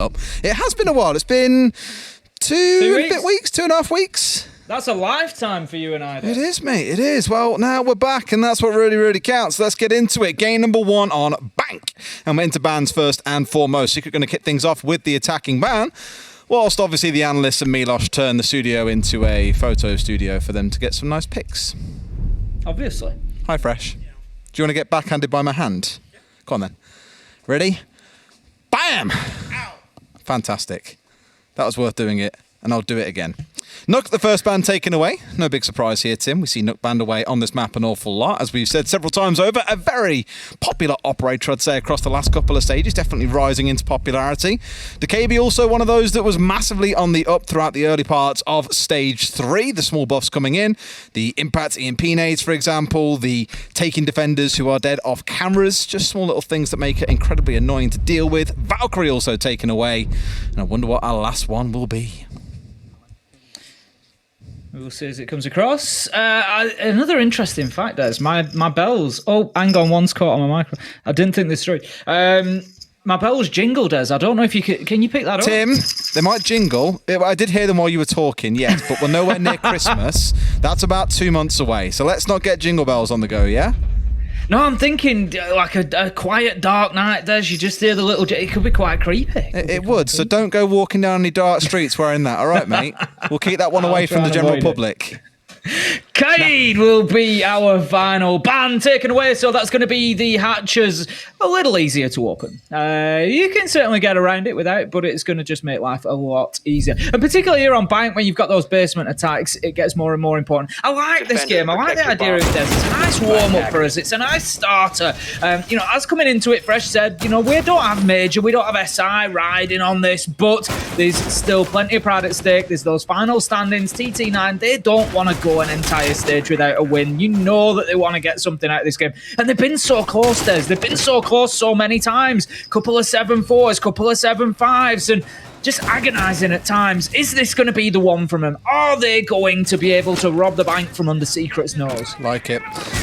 It has been a while. It's been 2.5 weeks. That's a lifetime for you and I. It is, mate. It is. Well, now we're back, and that's what really, really counts. Let's get into it. Game number 1 on Bank. And we're into bans first and foremost. Secret going to kick things off with the attacking ban, whilst obviously the analysts and Milos turn the studio into a photo studio for them to get some nice pics. Obviously. Hi, Fresh. Do you want to get backhanded by my hand? Come on, then. Ready? Bam! Ow. Fantastic. That was worth doing it, and I'll do it again. Nook, the first ban taken away. No big surprise here, Tim. We see Nook banned away on this map an awful lot. As we've said several times over, a very popular operator, I'd say, across the last couple of stages, definitely rising into popularity. DeKB also one of those that was massively on the up throughout the early parts of Stage 3. The small buffs coming in, the impact EMP nades, for example, the taking defenders who are dead off cameras, just small little things that make it incredibly annoying to deal with. Valkyrie also taken away, and I wonder what our last one will be. We'll see as it comes across. Another interesting fact is my bells. Oh, hang on, one's caught on my microphone. I didn't think this through. My bells jingled, Des. I don't know if you can you pick that up? Tim, they might jingle. I did hear them while you were talking, yes, but we're nowhere near Christmas. That's about 2 months away. So let's not get jingle bells on the go, yeah? No, I'm thinking like a quiet, dark night, Des. You just hear the little... It could be quite creepy. It would, so don't go walking down any dark streets wearing that, all right, mate? We'll keep that one away from the general public. Cade will be our final ban taken away, so that's going to be the hatches a little easier to open. You can certainly get around it without, but it's going to just make life a lot easier. And particularly here on Bank, when you've got those basement attacks, it gets more and more important. I like this game. I like the idea of this. It's a nice warm-up for us. It's a nice starter. As coming into it, Fresh said, we don't have Major, we don't have SI riding on this, but there's still plenty of pride at stake. There's those final standings. TT9, they don't want to go an entire stage without a win. You know that they want to get something out of this game. And they've been so close, Des. They've been so close so many times. Couple of 7-4s, couple of 7-5s, and just agonising at times. Is this going to be the one from them? Are they going to be able to rob the Bank from under Secret's nose? Like it.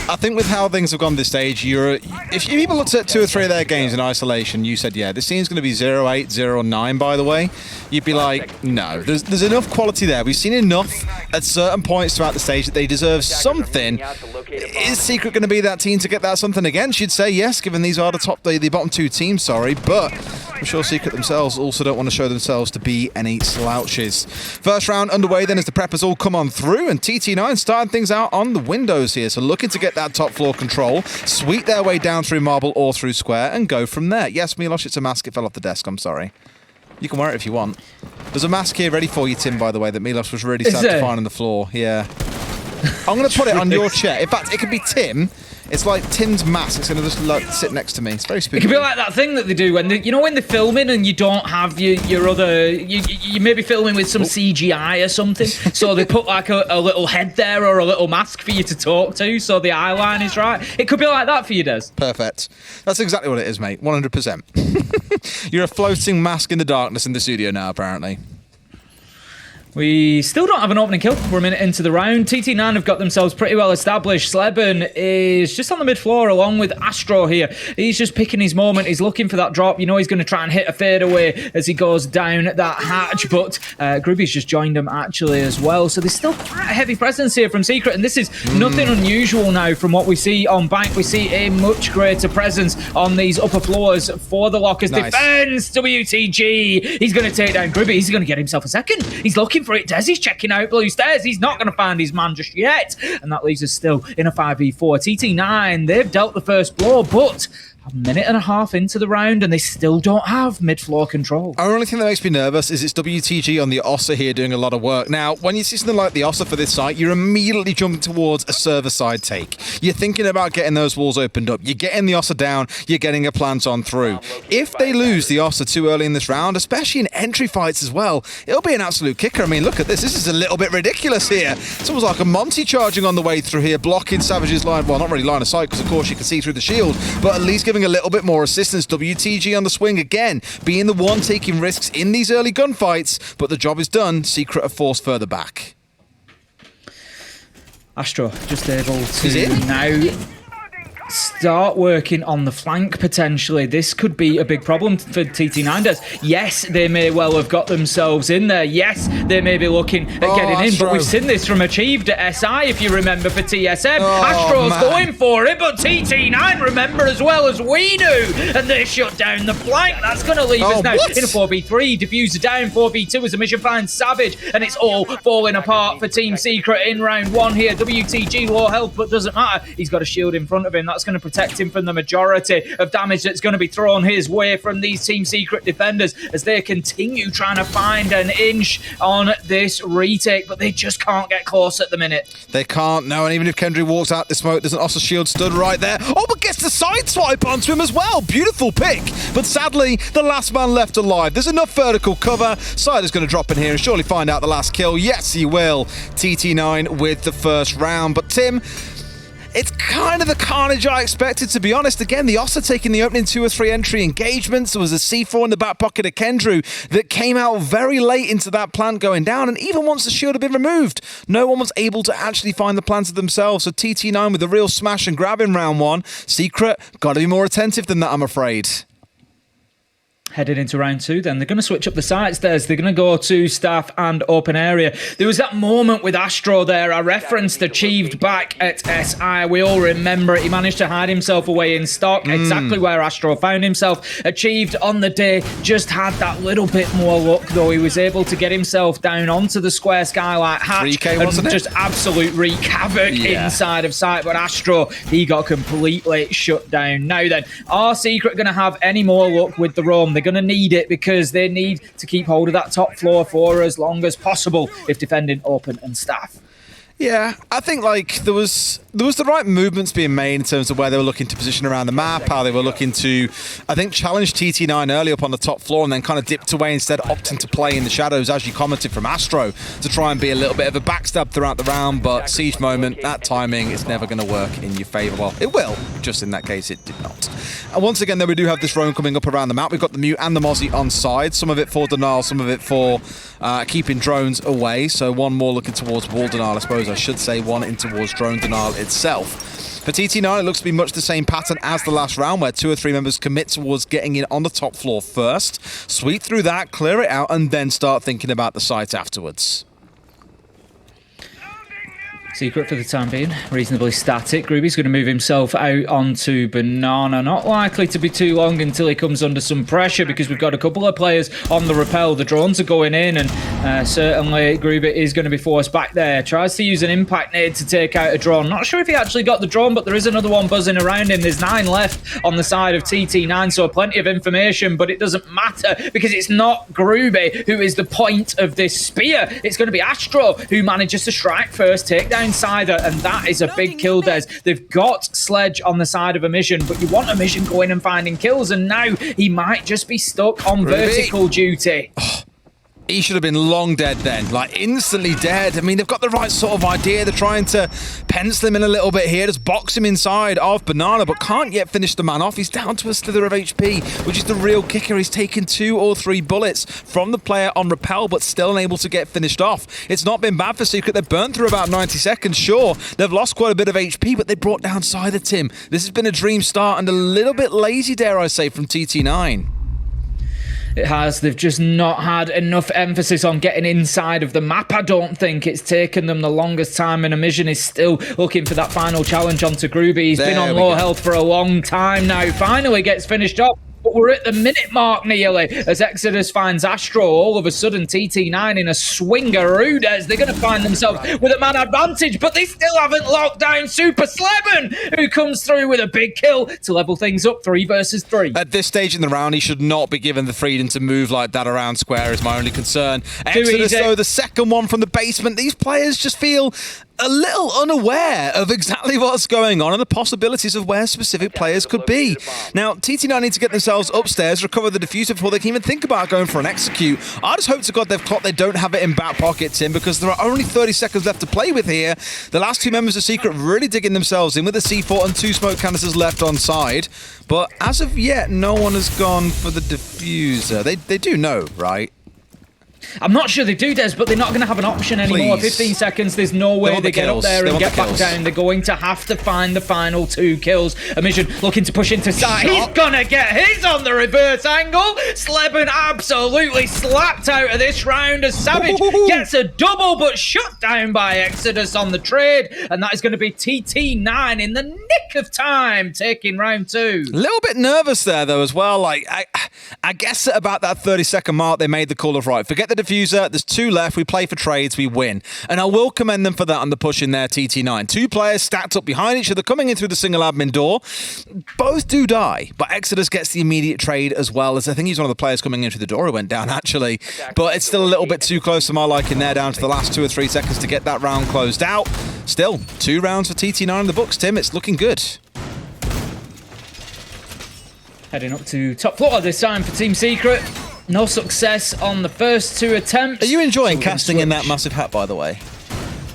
I think with how things have gone this stage, if people looked at 2 or 3 of their games in isolation, you said, yeah, this team's going to be 0-8, 0-9, by the way, you'd be like, no, there's enough quality there. We've seen enough at certain points throughout the stage that they deserve something. Is Secret going to be that team to get that something against? You'd say yes, given these are the bottom 2 teams, but I'm sure Secret themselves also don't want to show themselves to be any slouches. First round underway then as the preppers all come on through, and TT9 starting things out on the windows here, so looking to get that top floor control, sweep their way down through marble or through square and go from there. Yes, Milos, it's a mask. It fell off the desk. I'm sorry. You can wear it if you want. There's a mask here ready for you, Tim, by the way, that Milos was really sad to find on the floor. Yeah. I'm going to put it on your chair. In fact, it could be Tim. It's like Tim's mask. It's going to just sit next to me. It's very spooky. It could be like that thing that they do when when they're filming and you don't have your other... You may be filming with some CGI or something, so they put like a little head there or a little mask for you to talk to, so the eye line is right. It could be like that for you, Des. Perfect. That's exactly what it is, mate. 100%. You're a floating mask in the darkness in the studio now, apparently. We still don't have an opening kill. We're a minute into the round. TT9 have got themselves pretty well established. Sleben is just on the mid floor along with Astro here. He's just picking his moment. He's looking for that drop. He's going to try and hit a fadeaway as he goes down that hatch. But Groovy's just joined him actually as well. So there's still quite a heavy presence here from Secret. And this is nothing unusual now from what we see on Bank. We see a much greater presence on these upper floors for the Lockers. Nice. Defense, WTG. He's going to take down Groovy. He's going to get himself a second. He's looking for it. Des, he's checking out blue stairs. He's not going to find his man just yet. And that leaves us still in a 5v4. TT9, they've dealt the first blow, but a minute and a half into the round and they still don't have mid-floor control. The only thing that makes me nervous is it's WTG on the Ossa here doing a lot of work. Now, when you see something like the Ossa for this site, you're immediately jumping towards a server-side take. You're thinking about getting those walls opened up. You're getting the Ossa down. You're getting a plant on through. If they lose the Ossa too early in this round, especially in entry fights as well, it'll be an absolute kicker. I mean, look at this. This is a little bit ridiculous here. It's almost like a Monty charging on the way through here, blocking Savage's line. Well, not really line of sight, because of course you can see through the shield, but at least giving a little bit more assistance. WTG on the swing again, being the one taking risks in these early gunfights, but the job is done. Secret are forced further back. Astro just able to now start working on the flank potentially. This could be a big problem for TT9 Des. Yes, they may well have got themselves in there. Yes, they may be looking at getting in, but we've seen this from Achieved at SI, if you remember, for TSM. Astro's going for it, but TT9 remember as well as we do, and they shut down the flank. That's going to leave us now in a 4v3. Diffuser down, 4v2 as the mission finds Savage, and it's all falling apart for Team Secret in round 1 here. WTG low health, but doesn't matter. He's got a shield in front of him. That's going to protect him from the majority of damage that's going to be thrown his way from these Team Secret defenders as they continue trying to find an inch on this retake, but they just can't get close at the minute. They can't, no, and even if Kendry walks out the smoke, there's an Ossa shield stood right there. Oh, but gets the side swipe onto him as well. Beautiful pick, but sadly, the last man left alive. There's enough vertical cover. Sider's going to drop in here and surely find out the last kill. Yes, he will. TT9 with the first round, but Tim, it's kind of the carnage I expected, to be honest. Again, the Ossa taking the opening 2 or 3 entry engagements. There was a C4 in the back pocket of Kendrew that came out very late into that plant going down, and even once the shield had been removed, no one was able to actually find the plants themselves. So TT9 with a real smash and grab in round 1. Secret, got to be more attentive than that, I'm afraid. Headed into round 2 then. They're going to switch up the sites there. They're going to go to staff and open area. There was that moment with Astro there. I referenced Achieved back at SI. We all remember it. He managed to hide himself away in stock, exactly where Astro found himself. Achieved on the day, just had that little bit more luck though. He was able to get himself down onto the square skylight hatch 3K, and just absolute wreak havoc inside of sight. But Astro, he got completely shut down. Now then, are Secret going to have any more luck with the roam? They're going to need it because they need to keep hold of that top floor for as long as possible if defending open and staff. Yeah, I think like there was the right movements being made in terms of where they were looking to position around the map, how they were looking to, I think, challenge TT9 early up on the top floor and then kind of dipped away instead, opting to play in the shadows, as you commented from Astro, to try and be a little bit of a backstab throughout the round. But Siege moment, that timing is never going to work in your favour. Well, it will, just in that case it did not. And once again, then we do have this roam coming up around the map. We've got the Mute and the Mozzie on side, some of it for denial, some of it for keeping drones away. So one more looking towards wall denial, I suppose I should say, one in towards drone denial itself. For TT9, it looks to be much the same pattern as the last round, where 2 or 3 members commit towards getting in on the top floor first, sweep through that, clear it out, and then start thinking about the site afterwards. Secret for the time being, reasonably static. Gruby's going to move himself out onto Banana. Not likely to be too long until he comes under some pressure because we've got a couple of players on the rappel. The drones are going in and certainly Gruby is going to be forced back there. Tries to use an impact nade to take out a drone. Not sure if he actually got the drone, but there is another one buzzing around him. There's 9 left on the side of TT9, so plenty of information, but it doesn't matter because it's not Gruby who is the point of this spear. It's going to be Astro who manages to strike first, take down Sider, and that is a big kill, Des. They've got Sledge on the side of a mission, but you want a mission going and finding kills, and now he might just be stuck on vertical duty. He should have been long dead then, like instantly dead. I mean, they've got the right sort of idea. They're trying to pencil him in a little bit here, just box him inside of Banana, but can't yet finish the man off. He's down to a slither of HP, which is the real kicker. He's taken 2 or 3 bullets from the player on rappel, but still unable to get finished off. It's not been bad for Secret. They've burnt through about 90 seconds, sure. They've lost quite a bit of HP, but they brought down Sider, Tim. This has been a dream start and a little bit lazy, dare I say, from TT9. It has. They've just not had enough emphasis on getting inside of the map. I don't think it's taken them the longest time, and Amision is still looking for that final challenge onto Gruby. He's been on low health for a long time now. Finally gets finished off. But we're at the minute mark nearly as Exodus finds Astro. All of a sudden, TT9 in a swingaroo. They're going to find themselves with a man advantage, but they still haven't locked down Super Sleben, who comes through with a big kill to level things up 3 versus 3. At this stage in the round, he should not be given the freedom to move like that around square is my only concern. Exodus, though, the second one from the basement. These players just feel a little unaware of exactly what's going on and the possibilities of where specific players could be. Now, TT9 need to get themselves upstairs, recover the diffuser before they can even think about going for an execute. I just hope to God they've clocked they don't have it in back pocket, Tim, because there are only 30 seconds left to play with here. The last 2 members of Secret really digging themselves in with a C4 and 2 smoke canisters left on side. But as of yet, no one has gone for the diffuser. They do know, right? I'm not sure they do, Des, but they're not going to have an option anymore. Please. 15 seconds, there's no way they get up there and get back down. They're going to have to find the final 2 kills. Amision looking to push into side. He's going to get his on the reverse angle. Sleben absolutely slapped out of this round as Savage gets a double, but shut down by Exodus on the trade. And that is going to be TT9 in the nick of time, taking round 2. A little bit nervous there, though, as well. Like, I guess at about that 30-second mark, they made the call of, right, forget the diffuser. There's 2 left. We play for trades. We win. And I will commend them for that on the push in there, TT9. 2 players stacked up behind each other, coming in through the single admin door. Both do die, but Exodus gets the immediate trade as well, as I think he's one of the players coming in through the door who went down, actually. But it's still a little bit too close to my liking there, down to the last 2 or 3 seconds to get that round closed out. Still, 2 rounds for TT9 in the books, Tim. It's looking good. Heading up to top floor this time for Team Secret. No success on the first 2 attempts. Are you enjoying casting in that massive hat, by the way?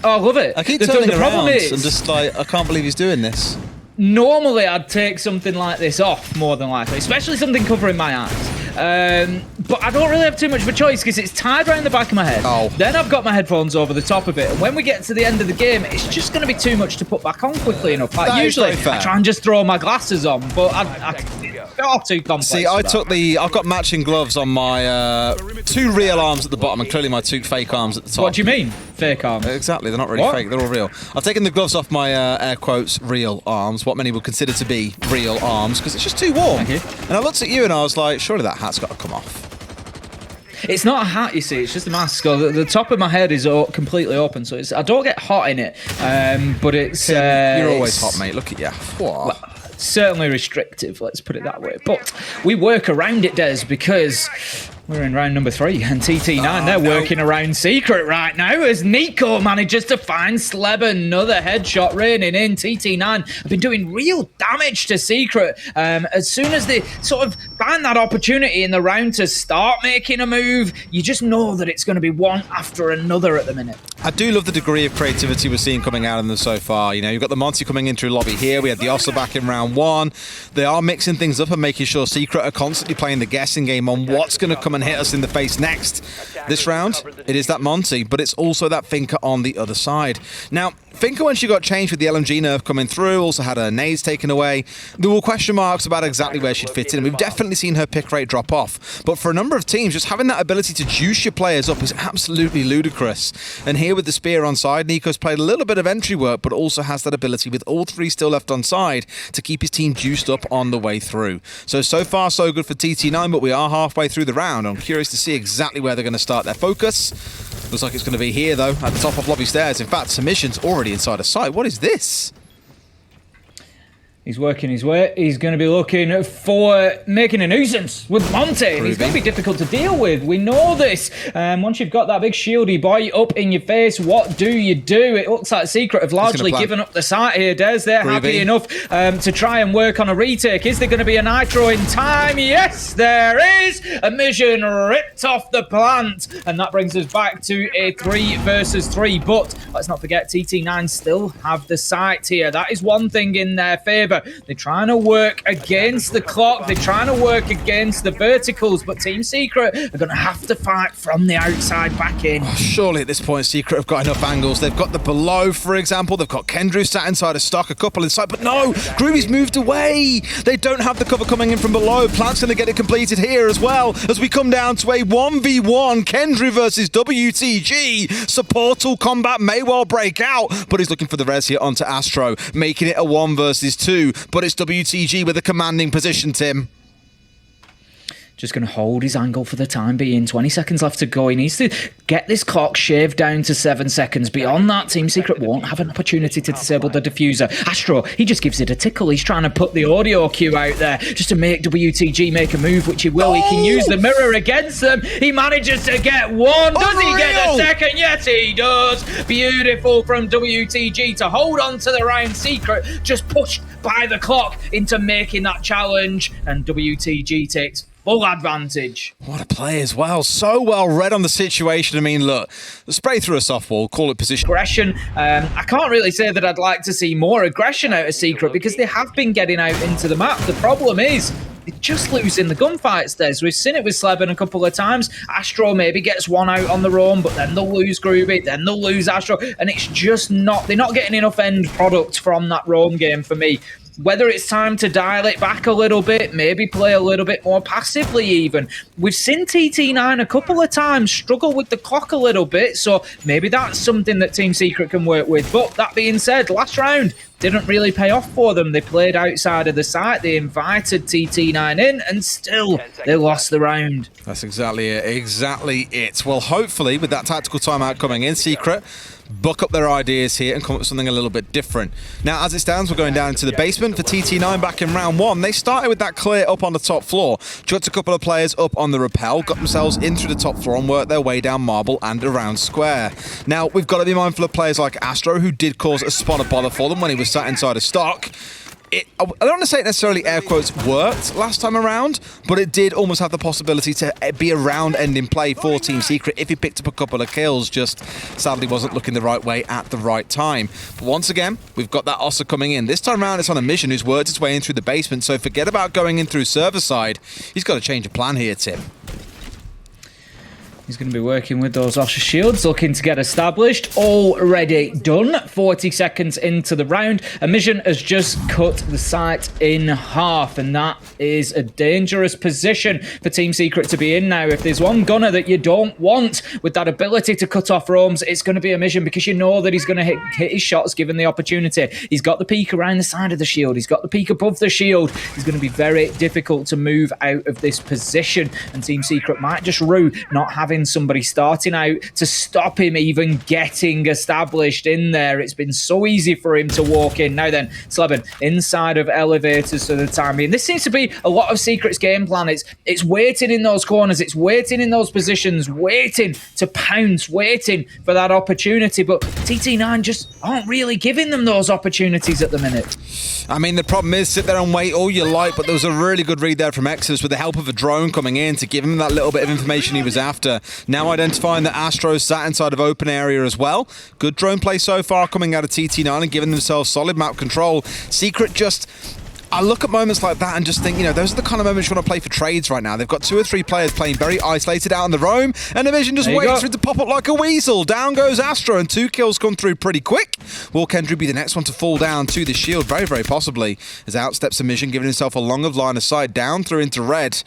Oh, I love it. I keep turning around and just like, I can't believe he's doing this. Normally, I'd take something like this off, more than likely, especially something covering my eyes. But I don't really have too much of a choice because it's tied around the back of my head. Oh. Then I've got my headphones over the top of it. And when we get to the end of the game, it's just going to be too much to put back on quickly enough. Like, usually, I try and just throw my glasses on, but it's far too complex. See, I've got matching gloves on my 2 real arms at the bottom and clearly my 2 fake arms at the top. What do you mean, fake arms? Exactly, they're not really fake, they're all real. I've taken the gloves off my air quotes real arms, what many would consider to be real arms, because it's just too warm. Thank you. And I looked at you and I was like, surely that hat's got to come off. It's not a hat, you see. It's just a mask. The top of my head is completely open, so I don't get hot in it. But it's you're always hot, mate. Look at you. Well, certainly restrictive. Let's put it that way. But we work around it, Des, because we're in round number 3, and TT9 they're working around Secret right now as Nico manages to find Sleben. Another headshot raining in. TT9 have been doing real damage to Secret. As soon as they sort of find that opportunity in the round to start making a move, you just know that it's going to be one after another at the minute. I do love the degree of creativity we're seeing coming out of them so far. You know, you've got the Monty coming in through lobby here. We had the Ossa back in round 1. They are mixing things up and making sure Secret are constantly playing the guessing game on what's going to come and hit us in the face next. This round, it is that Monty, but it's also that Finka on the other side. Now, Finka, when she got changed with the LMG nerf coming through, also had her nades taken away. There were question marks about exactly where she'd fit in, and we've definitely seen her pick rate drop off. But for a number of teams, just having that ability to juice your players up is absolutely ludicrous. And here with the spear on side, Nico's played a little bit of entry work, but also has that ability with all 3 still left on side to keep his team juiced up on the way through. So far, so good for TT9, but we are halfway through the round. I'm curious to see exactly where they're going to start their focus. Looks like it's going to be here, though, at the top of lobby stairs. In fact, Submission's already inside a site. What is this? He's working his way. He's going to be looking for making a nuisance with Monty. And he's going to be difficult to deal with. We know this. Once you've got that big shieldy boy up in your face, what do you do? It looks like Secret have largely given up the site here, Des. They're happy enough to try and work on a retake. Is there going to be a nitro in time? Yes, there is. A mission ripped off the plant. And that brings us back to a 3 versus 3. But let's not forget, TT9 still have the site here. That is one thing in their favour. They're trying to work against the clock. They're trying to work against the verticals, but Team Secret are going to have to fight from the outside back in. Oh, surely at this point, Secret have got enough angles. They've got the below, for example. They've got Kendrew sat inside a stock, a couple inside, but no, Groovy's moved away. They don't have the cover coming in from below. Plant's going to get it completed here as well as we come down to a 1v1. Kendrew versus WTG. Supportal combat may well break out, but he's looking for the res here onto Astro, making it a 1 versus 2. But it's WTG with a commanding position, Tim. Just going to hold his angle for the time being. 20 seconds left to go. He needs to get this clock shaved down to 7 seconds. Beyond that, Team Secret won't have an opportunity to disable the diffuser. Astro, he just gives it a tickle. He's trying to put the audio cue out there just to make WTG make a move, which he will. He can use the mirror against them. He manages to get one. Does he get the second? Yes, he does. Beautiful from WTG to hold on to the round. Secret just pushed by the clock into making that challenge, and WTG takes full advantage. What a play as well. So well read on the situation. I mean, look, spray through a soft wall, call it position. Aggression. I can't really say that I'd like to see more aggression out of Secret because they have been getting out into the map. The problem is they're just losing the gunfights, Des. We've seen it with Sleben a couple of times. Astro maybe gets one out on their own, but then they'll lose Groovy, then they'll lose Astro, and it's just not, they're not getting enough end product from that roam game for me. Whether it's time to dial it back a little bit, maybe play a little bit more passively even. We've seen TT9 a couple of times struggle with the clock a little bit, so maybe that's something that Team Secret can work with. But that being said, last round didn't really pay off for them. They played outside of the site, they invited TT9 in, and still they lost the round. That's exactly it. Well, hopefully with that tactical timeout coming in, Secret buck up their ideas here and come up with something a little bit different. Now, as it stands, we're going down into the basement for TT9 back in round one. They started with that clear up on the top floor, chucked a couple of players up on the rappel, got themselves in through the top floor and worked their way down marble and around square. Now, we've got to be mindful of players like Astro, who did cause a spot of bother for them when he was sat inside a stock. I don't want to say it necessarily, air quotes, worked last time around, but it did almost have the possibility to be a round-ending play for Team Secret if he picked up a couple of kills, just sadly wasn't looking the right way at the right time. But once again, we've got that Ossa coming in. This time around, it's on a mission who's worked its way in through the basement, so forget about going in through server side. He's got to change a plan here, Tim. He's going to be working with those Osher shields, looking to get established. Already done. 40 seconds into the round. Mission has just cut the site in half, and that is a dangerous position for Team Secret to be in now. If there's one gunner that you don't want with that ability to cut off roams, it's going to be a Mission, because you know that he's going to hit his shots given the opportunity. He's got the peak around the side of the shield. He's got the peak above the shield. It's going to be very difficult to move out of this position, and Team Secret might just rue not having somebody starting out to stop him even getting established in there. It's been so easy for him to walk in. Now then, Sleben inside of elevators for the time being. This seems to be a lot of Secret's game plan. It's waiting in those corners, it's waiting in those positions, waiting to pounce, waiting for that opportunity, but TT9 just aren't really giving them those opportunities at the minute. I mean, the problem is, sit there and wait all you like, but there was a really good read there from Exodus with the help of a drone coming in to give him that little bit of information he was after. Now identifying that Astro sat inside of open area as well. Good drone play so far coming out of TT9 and giving themselves solid map control. Secret just... I look at moments like that and just think, you know, those are the kind of moments you want to play for trades right now. They've got 2 or 3 players playing very isolated out on the roam, and Division just waits for it to pop up like a weasel. Down goes Astro, and 2 kills come through pretty quick. Will Kendry be the next one to fall down to the shield? Very, very possibly. As out steps Mission, giving himself a long of line of sight down through into red.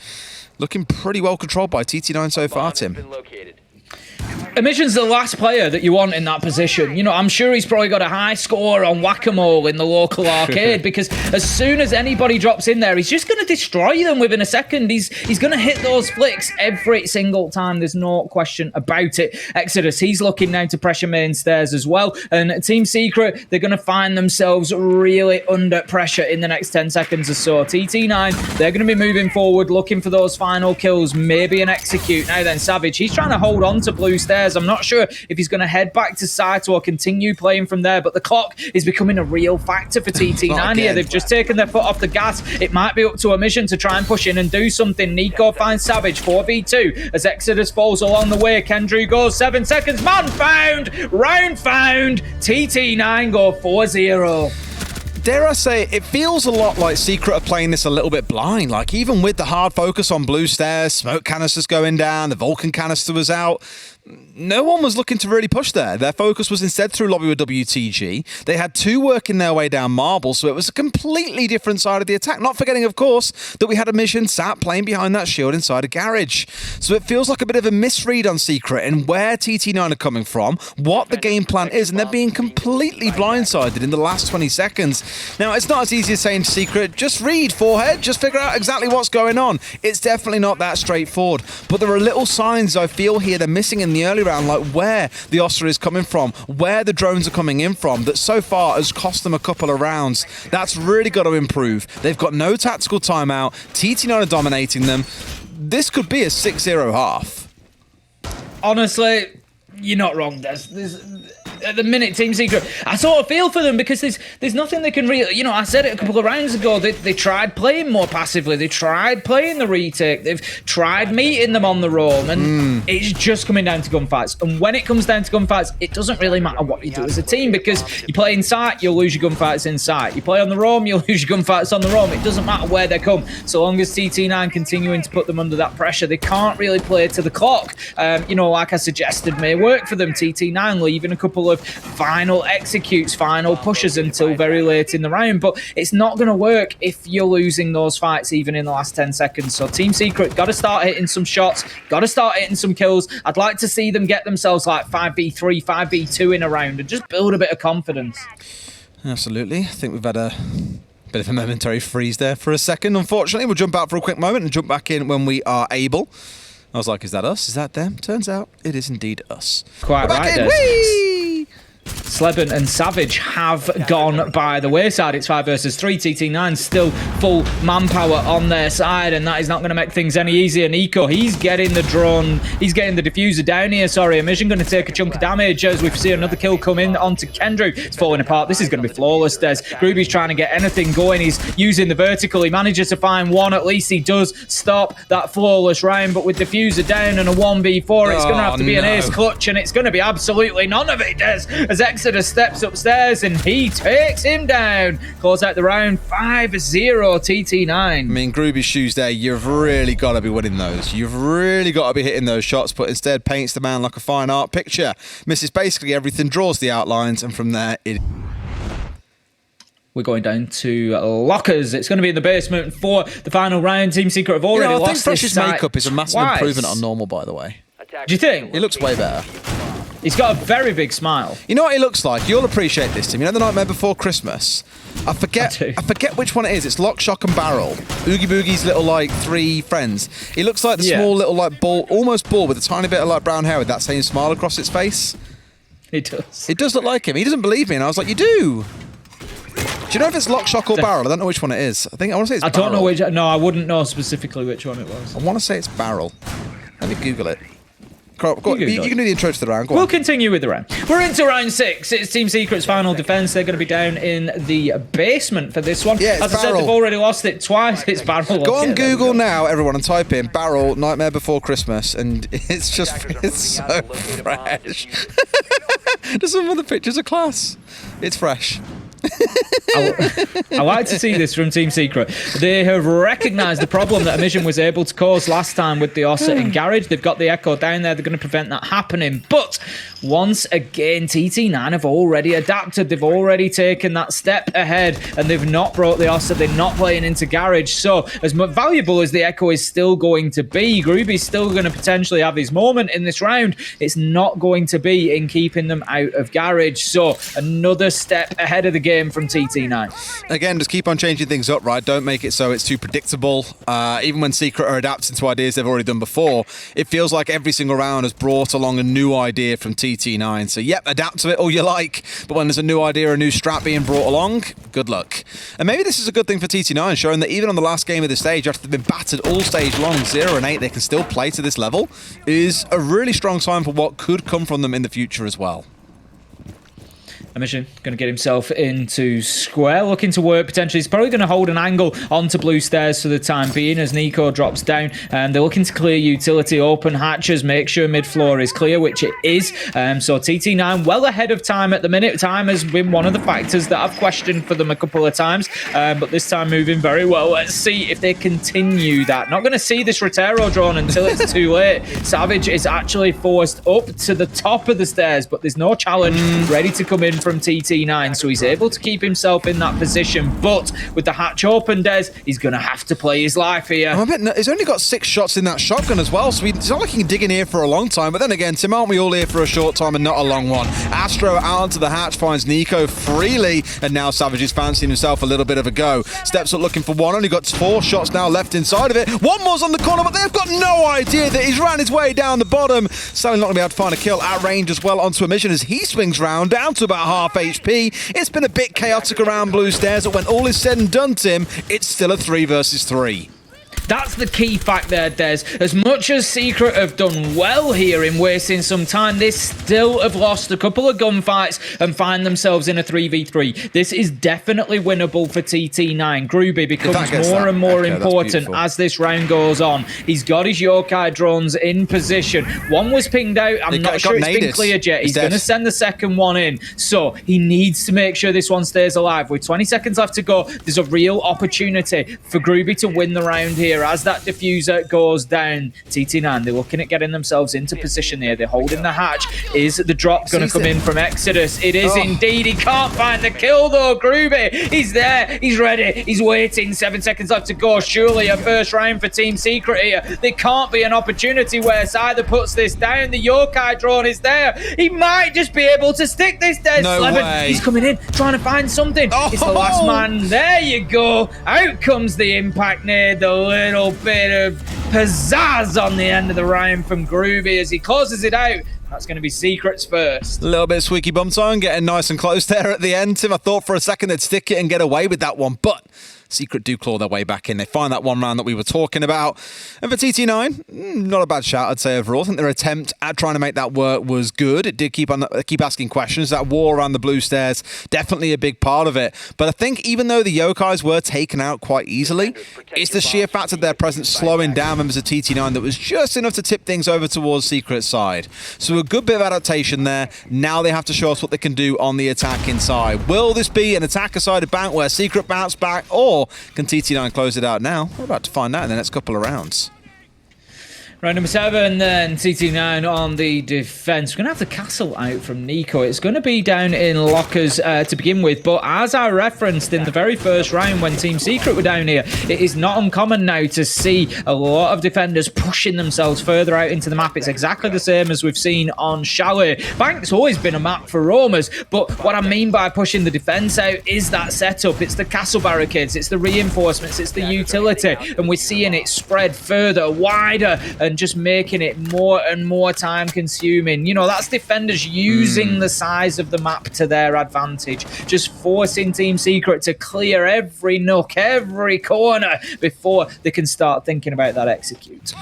Looking pretty well controlled by TT9 so far, Tim. Emission's the last player that you want in that position. You know, I'm sure he's probably got a high score on Whack-A-Mole in the local arcade, because as soon as anybody drops in there, he's just going to destroy them within a second. He's going to hit those flicks every single time. There's no question about it. Exodus, he's looking now to pressure main stairs as well. And Team Secret, they're going to find themselves really under pressure in the next 10 seconds or so. TT9, they're going to be moving forward, looking for those final kills, maybe an execute. Now then, Savage, he's trying to hold on to blue stairs. I'm not sure if he's going to head back to site or continue playing from there, but the clock is becoming a real factor for TT9 here. They've just taken their foot off the gas. It might be up to a Mission to try and push in and do something. Nico finds Savage, 4v2 as Exodus falls along the way. Kendry goes 7 seconds. Man found! Round found! TT9 go 4-0. Dare I say, it feels a lot like Secret are playing this a little bit blind. Like, even with the hard focus on blue stairs, smoke canisters going down, the Vulcan canister was out, no one was looking to really push there. Their focus was instead through lobby with WTG. They had 2 working their way down marble, so it was a completely different side of the attack. Not forgetting, of course, that we had a Mission sat playing behind that shield inside a garage. So it feels like a bit of a misread on Secret and where TT9 are coming from, what the game plan is, and they're being completely blindsided in the last 20 seconds. Now, it's not as easy as saying to Secret, just read, forehead, just figure out exactly what's going on. It's definitely not that straightforward. But there are little signs I feel here they're missing in the early round, like where the Oster is coming from, where the drones are coming in from, that so far has cost them a couple of rounds. That's really got to improve. They've got no tactical timeout. TT9 are dominating them. This could be a 6-0 half. Honestly, you're not wrong, Des. at the minute, Team Secret, I sort of feel for them because there's nothing they can really, I said it a couple of rounds ago, they tried playing more passively, they tried playing the retake, they've tried meeting them on the roam, and it's just coming down to gunfights. And when it comes down to gunfights, it doesn't really matter what you do as a team, because you play in sight, you'll lose your gunfights in sight. You play on the roam, you'll lose your gunfights on the roam. It doesn't matter where they come. So long as TT9 continuing to put them under that pressure, they can't really play to the clock. Like I suggested may work for them. TT9 leaving a couple of final executes, final pushes until very late in the round, but it's not going to work if you're losing those fights even in the last 10 seconds. So Team Secret got to start hitting some shots, got to start hitting some kills. I'd like to see them get themselves like 5v3, 5v2 in a round and just build a bit of confidence. Absolutely. I think we've had a bit of a momentary freeze there for a second. Unfortunately, we'll jump out for a quick moment and jump back in when we are able. I was like, is that us? Is that them? Turns out it is indeed us. Quite right there. Sleben and Savage have gone by the wayside. It's 5 versus 3. TT9 still full manpower on their side, and that is not going to make things any easier. Nico, he's getting the drone, he's getting the diffuser down here. Sorry, Emission going to take a chunk of damage as we see another kill come in onto Kendrew. It's falling apart. This is going to be flawless, Des. Groovy's trying to get anything going. He's using the vertical. He manages to find one. At least he does stop that flawless round, but with diffuser down and a 1v4, it's going to have to be an ace clutch, and it's going to be absolutely none of it, Des. As Exodus steps upstairs and he takes him down. Close out the round 5-0 TT9. I mean, Groovy's shoes there, you've really got to be winning those. You've really got to be hitting those shots, but instead paints the man like a fine art picture. Misses basically everything, draws the outlines, and from there we're going down to lockers. It's going to be in the basement for the final round. Team Secret have already lost this. I think Fresh's makeup is a massive improvement on normal, by the way. Do you think? He looks way better. He's got a very big smile. You know what he looks like? You'll appreciate this, Tim. You know the Nightmare Before Christmas? I forget which one it is. It's Lock, Shock and Barrel. Oogie Boogie's little, like, 3 friends. He looks like the small little, like, ball, almost ball with a tiny bit of, like, brown hair with that same smile across its face. He does. It does look like him. He doesn't believe me, and I was like, you do. Do you know if it's Lock, Shock or Barrel? I don't know which one it is. I want to say it's Barrel. I don't know which. No, I wouldn't know specifically which one it was. I want to say it's Barrel. Let me Google it. Go on, you can do the intro to the round. We'll continue with the round. We're into round 6. It's Team Secret's final defense. They're going to be down in the basement for this one. Yeah, as I said, they've already lost it twice. It's Barrel. Go on Google now, everyone, and type in Barrel Nightmare Before Christmas, and it's just it's so fresh. There's some other pictures of class. It's fresh. I like to see this from Team Secret. They have recognised the problem that Emission was able to cause last time with the Ossa in Garage. They've got the Echo down there. They're going to prevent that happening. But once again, TT9 have already adapted. They've already taken that step ahead, and they've not brought the Ossa. They're not playing into Garage. So as valuable as the Echo is still going to be, Groovy's still going to potentially have his moment in this round. It's not going to be in keeping them out of Garage. So another step ahead of the game from TT9. Again, just keep on changing things up, right? Don't make it so it's too predictable. Even when Secret are adapting to ideas they've already done before, it feels like every single round has brought along a new idea from TT9. So, yep, adapt to it all you like. But when there's a new idea, a new strat being brought along, good luck. And maybe this is a good thing for TT9, showing that even on the last game of the stage, after they've been battered all stage long, 0 and 8, they can still play to this level, is a really strong sign for what could come from them in the future as well. Emission going to get himself into square, looking to work potentially. He's probably going to hold an angle onto blue stairs for the time being as Nico drops down. They're looking to clear utility, open hatches, make sure mid-floor is clear, which it is. So TT9 well ahead of time at the minute. Time has been one of the factors that I've questioned for them a couple of times, but this time moving very well. Let's see if they continue that. Not going to see this Rotero drone until it's too late. Savage is actually forced up to the top of the stairs, but there's no challenge ready to come in from TT9, so he's able to keep himself in that position, but with the hatch open, Des, he's going to have to play his life here. He's only got 6 shots in that shotgun as well, so it's not like he can dig in here for a long time, but then again, Tim, aren't we all here for a short time and not a long one? Astro out onto the hatch, finds Nico freely, and now Savage is fancying himself a little bit of a go. Steps up looking for one, only got 4 shots now left inside of it. One more's on the corner, but they've got no idea that he's ran his way down the bottom. Sadly not going to be able to find a kill at range as well onto Emission as he swings round down to about half HP. It's been a bit chaotic around blue stairs, but when all is said and done, Tim, it's still a 3 versus 3. That's the key fact there, Des. As much as Secret have done well here in wasting some time, they still have lost a couple of gunfights and find themselves in a 3v3. This is definitely winnable for TT9. Groovy becomes more and more important as this round goes on. He's got his yokai drones in position. One was pinged out. I'm not sure it's been cleared yet. He's going to send the second one in. So he needs to make sure this one stays alive. With 20 seconds left to go, there's a real opportunity for Groovy to win the round here as that diffuser goes down. TT9, they're looking at getting themselves into position here. They're holding the hatch. Is the drop going to come in from Exodus? It is indeed. He can't find the kill though. Groovy, he's there. He's ready. He's waiting. 7 seconds left to go. Surely a first round for Team Secret here. There can't be an opportunity where Cyther puts this down. The yokai drone is there. He might just be able to stick this there. No way. He's coming in, trying to find something. It's the last man. There you go. Out comes the impact nade. The little bit of pizzazz on the end of the round from Groovy as he closes it out. That's going to be Secret's first. A little bit of squeaky bum time, getting nice and close there at the end, Tim. I thought for a second they'd stick it and get away with that one, but Secret do claw their way back in. They find that one round that we were talking about. And for TT9, not a bad shout, I'd say, overall. I think their attempt at trying to make that work was good. It did keep asking questions. That war around the blue stairs, definitely a big part of it. But I think even though the yokais were taken out quite easily, it's the sheer fact of their presence slowing down members of TT9 that was just enough to tip things over towards Secret's side. So a good bit of adaptation there. Now they have to show us what they can do on the attack inside. Will this be an attacker-sided bout where Secret bounce back, or can TT9 close it out now? We're about to find out in the next couple of rounds. Round number 7, then TT9 on the defense. We're going to have the castle out from Nico. It's going to be down in lockers to begin with, but as I referenced in the very first round when Team Secret were down here, it is not uncommon now to see a lot of defenders pushing themselves further out into the map. It's exactly the same as we've seen on Chalet. Bank's always been a map for roamers, but what I mean by pushing the defense out is that setup. It's the castle barricades, it's the reinforcements, it's the utility, and we're seeing it spread further, wider, and just making it more and more time consuming. You know, that's defenders using the size of the map to their advantage, just forcing Team Secret to clear every nook, every corner before they can start thinking about that execute.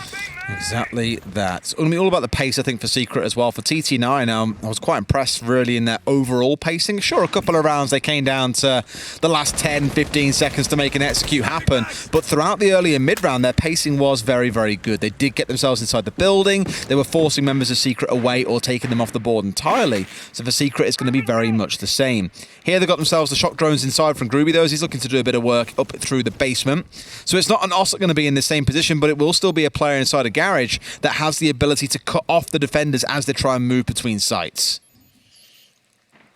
Exactly that. It's going to be all about the pace, I think, for Secret as well. For TT9, I was quite impressed, really, in their overall pacing. Sure, a couple of rounds, they came down to the last 10, 15 seconds to make an execute happen. But throughout the early and mid-round, their pacing was very, very good. They did get themselves inside the building. They were forcing members of Secret away or taking them off the board entirely. So for Secret, it's going to be very much the same. Here, they've got themselves the shock drones inside from Groovy, though, as he's looking to do a bit of work up through the basement. So it's not an Osset going to be in the same position, but it will still be a player inside a garage that has the ability to cut off the defenders as they try and move between sites.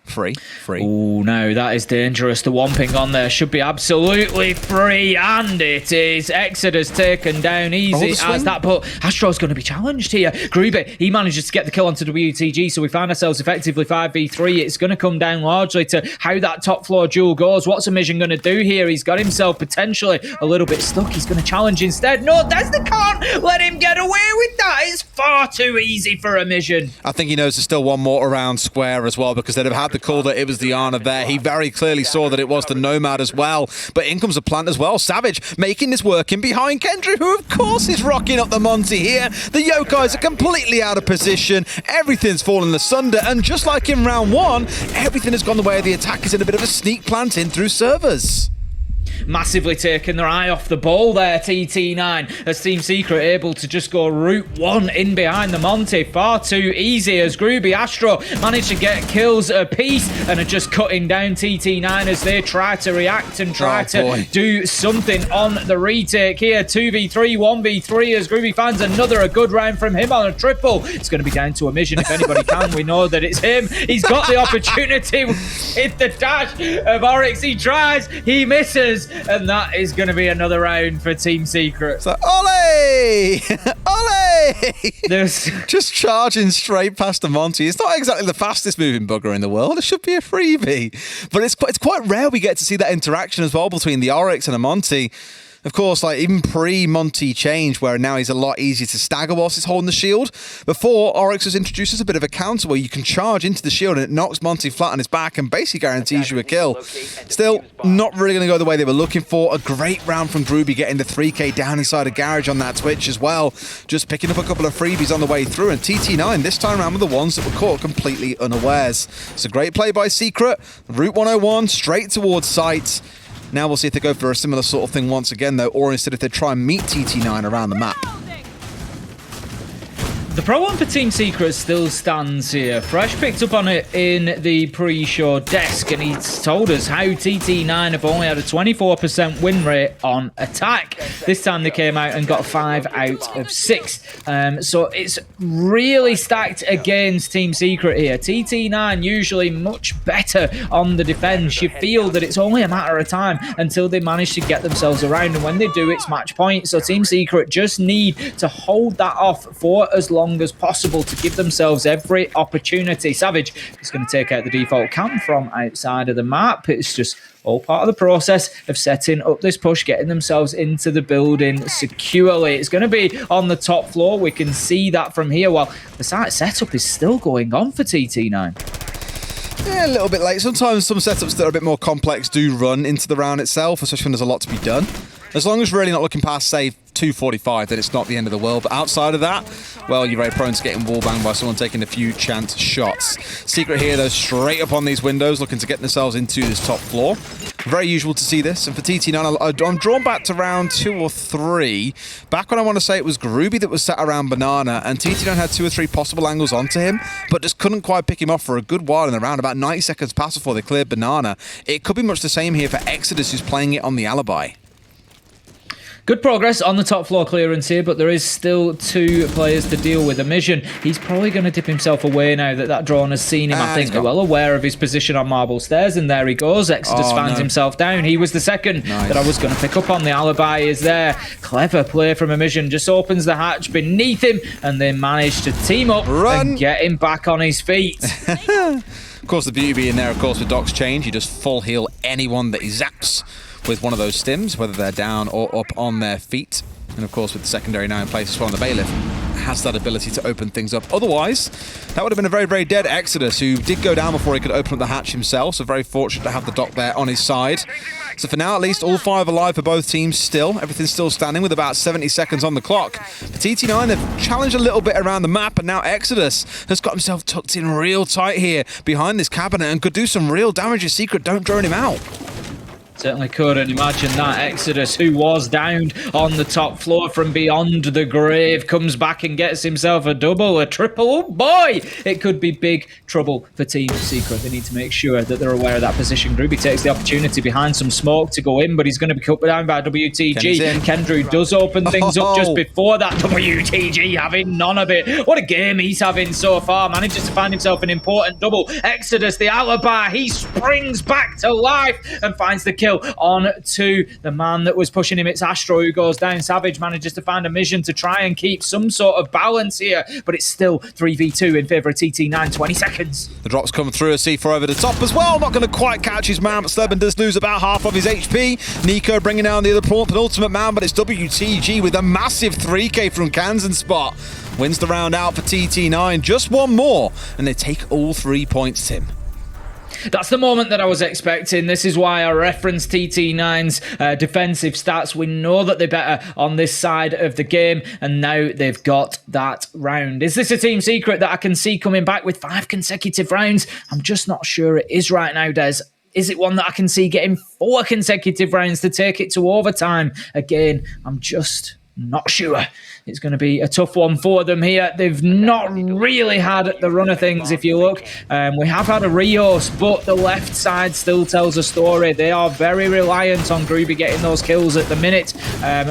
Free. Oh, no, that is dangerous. The one ping on there should be absolutely free, and it is. Exodus taken down easy as that, but Astro's going to be challenged here. Groovy, he manages to get the kill onto WTG, so we find ourselves effectively 5v3. It's going to come down largely to how that top floor duel goes. What's Amision going to do here? He's got himself potentially a little bit stuck. He's going to challenge instead. No, Desna can't let him get away with that. It's far too easy for Amision. I think he knows there's still one more around square as well, because they'd have had the call that it was the Arna there. He very clearly saw that it was the Nomad as well. But in comes the plant as well. Savage making this work in behind Kendra, who of course is rocking up the Monty here. The yokais are completely out of position. Everything's fallen asunder. And just like in round 1, everything has gone the way of the attackers in a bit of a sneak plant in through servers. Massively taking their eye off the ball there, TT9, as Team Secret able to just go route 1 in behind the Monty. Far too easy as Groovy Astro managed to get kills apiece and are just cutting down TT9 as they try to react and try to do something on the retake here. 2v3, 1v3 as Groovy finds a good round from him on a triple. It's going to be down to Amision if anybody can. We know that it's him. He's got the opportunity with the dash of Oryx. He tries, he misses. And that is going to be another round for Team Secret. It's like, ole! Ole! Just charging straight past the Monty. It's not exactly the fastest moving bugger in the world. It should be a freebie. But it's quite rare we get to see that interaction as well between the Oryx and the Monty. Of course, like even pre-Monty change, where now he's a lot easier to stagger whilst he's holding the shield. Before, Oryx has introduced us a bit of a counter where you can charge into the shield and it knocks Monty flat on his back and basically guarantees you a kill. Still, not really going to go the way they were looking for. A great round from Groovy getting the 3k down inside a garage on that Twitch as well. Just picking up a couple of freebies on the way through, and TT9 this time around were the ones that were caught completely unawares. It's a great play by Secret. Route 101 straight towards site. Now we'll see if they go for a similar sort of thing once again, though, or instead if they try and meet TT9 around the map. The problem for Team Secret still stands here. Fresh picked up on it in the pre-show desk, and he's told us how TT9 have only had a 24% win rate on attack. This time they came out and got 5 out of 6. So it's really stacked against Team Secret here. TT9 usually much better on the defense. You feel that it's only a matter of time until they manage to get themselves around, and when they do, it's match point. So Team Secret just need to hold that off for as long as possible to give themselves every opportunity. Savage is going to take out the default cam from outside of the map. It's just all part of the process of setting up this push, getting themselves into the building securely. It's going to be on the top floor. We can see that from here, while the site setup is still going on for TT9. Yeah, a little bit late. Sometimes some setups that are a bit more complex do run into the round itself, especially when there's a lot to be done. As long as we're really not looking past, say, 2:45, then it's not the end of the world. But outside of that, well, you're very prone to getting wallbanged by someone taking a few chance shots. Secret here, though, straight up on these windows, looking to get themselves into this top floor. Very usual to see this. And for TT9, I'm drawn back to round 2 or 3. Back when I want to say it was Groovy that was sat around Banana, and TT9 had 2 or 3 possible angles onto him, but just couldn't quite pick him off for a good while in the round. About 90 seconds passed before they cleared Banana. It could be much the same here for Exodus, who's playing it on the alibi. Good progress on the top floor clearance here, but there is still 2 players to deal with. Mission, he's probably going to dip himself away now that drone has seen him. I think they're well aware of his position on Marble Stairs, and there he goes. Exodus finds himself down. He was the second that I was going to pick up on. The alibi is there. Clever play from Mission, just opens the hatch beneath him, and they manage to team up and get him back on his feet. Of course, the beauty being there, of course, with Doc's change, you just full heal anyone that he zaps with one of those stims, whether they're down or up on their feet. And of course, with the secondary now in place as well, the Bailiff has that ability to open things up. Otherwise, that would have been a very, very dead Exodus, who did go down before he could open up the hatch himself, so very fortunate to have the Doc there on his side. So for now, at least, all 5 alive for both teams still. Everything's still standing with about 70 seconds on the clock. For TT9, they've challenged a little bit around the map, and now Exodus has got himself tucked in real tight here behind this cabinet and could do some real damage if Secret don't drone him out. Certainly could, and imagine that. Exodus, who was downed on the top floor from beyond the grave, comes back and gets himself a double, a triple. Oh boy! It could be big trouble for Team Secret. They need to make sure that they're aware of that position. Groovy takes the opportunity behind some smoke to go in, but he's going to be cut down by WTG. Kendrew does open things up just before that. WTG having none of it. What a game he's having so far. Manages to find himself an important double. Exodus, the alibi, he springs back to life and finds the kill on to the man that was pushing him. It's Astro who goes down. Savage manages to find a mission to try and keep some sort of balance here, but it's still 3v2 in favour of TT9. 20 seconds. The drops come through. A C4 over the top as well. Not going to quite catch his man, but Slebin does lose about half of his HP. Nico bringing down the other penultimate man, but it's WTG with a massive 3k from Kansan spot. Wins the round out for TT9. Just one more, and they take all 3 points, Tim. That's the moment that I was expecting. This is why I referenced TT9's defensive stats. We know that they're better on this side of the game, and now they've got that round. Is this a Team Secret that I can see coming back with 5 consecutive rounds? I'm just not sure it is right now, Des. Is it one that I can see getting 4 consecutive rounds to take it to overtime? Again, I'm just not sure. It's going to be a tough one for them here. They've not really had the run of things, if you look. We have had a Rios, but the left side still tells a story. They are very reliant on Groovy getting those kills at the minute,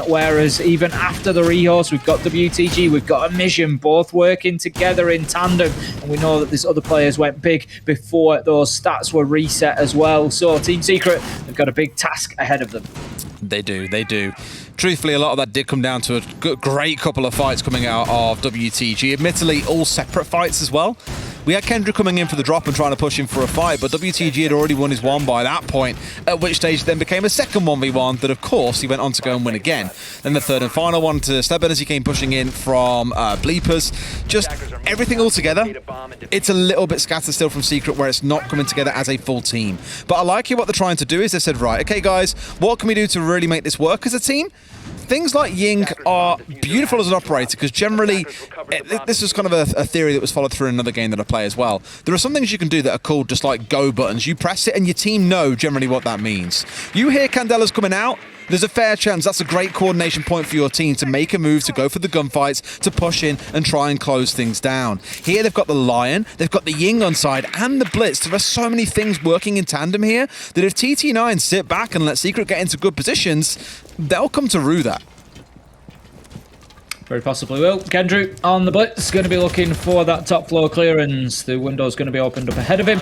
whereas even after the Rios, we've got WTG, we've got a Mission, both working together in tandem, and we know that these other players went big before those stats were reset as well. So Team Secret, they've got a big task ahead of them. They do, they do. Truthfully, a lot of that did come down to a great couple of fights coming out of WTG. Admittedly, all separate fights as well. We had Kendra coming in for the drop and trying to push him for a fight, but WTG had already won his one by that point, at which stage then became a second 1v1 that, of course, he went on to go and win again. Then the third and final one to Steben as he came pushing in from Bleepers. Just everything all together, it's a little bit scattered still from Secret where it's not coming together as a full team. But I like what they're trying to do is they said, right, okay guys, what can we do to really make this work as a team? Things like Ying are beautiful as an operator because generally, this was kind of a theory that was followed through in another game that I play as well. There are some things you can do that are called just like go buttons. You press it and your team know generally what that means. You hear Candela's coming out, there's a fair chance that's a great coordination point for your team to make a move, to go for the gunfights, to push in and try and close things down. Here they've got the Lion, they've got the Ying on side and the Blitz. There are so many things working in tandem here that if TT9 sit back and let Secret get into good positions, they'll come to rue that. Very possibly will. Kendrew on the blitz, going to be looking for that top floor clearance. The window's going to be opened up ahead of him.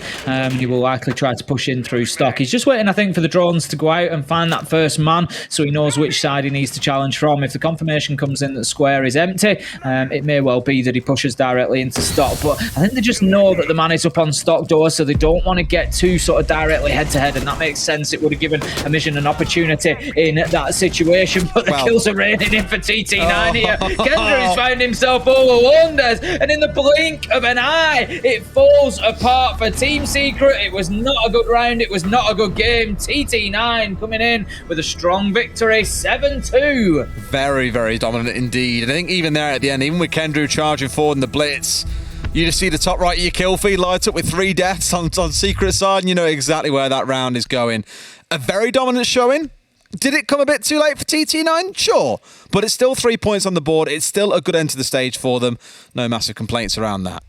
He will likely try to push in through stock. He's just waiting, I think, for the drones to go out and find that first man so he knows which side he needs to challenge from. If the confirmation comes in that square is empty, it may well be that he pushes directly into stock. But I think they just know that the man is up on stock door, so they don't want to get too sort of directly head-to-head, and that makes sense. It would have given a mission an opportunity in that situation, but the kills are raining in for TT9 here. Kendra has found himself all alone, Des, and in the blink of an eye, it falls apart for Team Secret. It was not a good round. It was not a good game. TT9 coming in with a strong victory, 7-2. Very, very dominant indeed. And I think even there at the end, even with Kendra charging forward in the blitz, you just see the top right of your kill feed light up with 3 deaths on Secret side, and you know exactly where that round is going. A very dominant showing. Did it come a bit too late for TT9? Sure. But it's still 3 points on the board. It's still a good end to the stage for them. No massive complaints around that.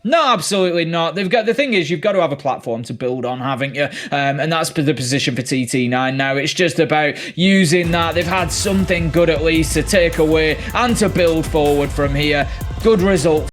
No, absolutely not. The thing is, you've got to have a platform to build on, haven't you? And that's the position for TT9 now. It's just about using that. They've had something good at least to take away and to build forward from here. Good result.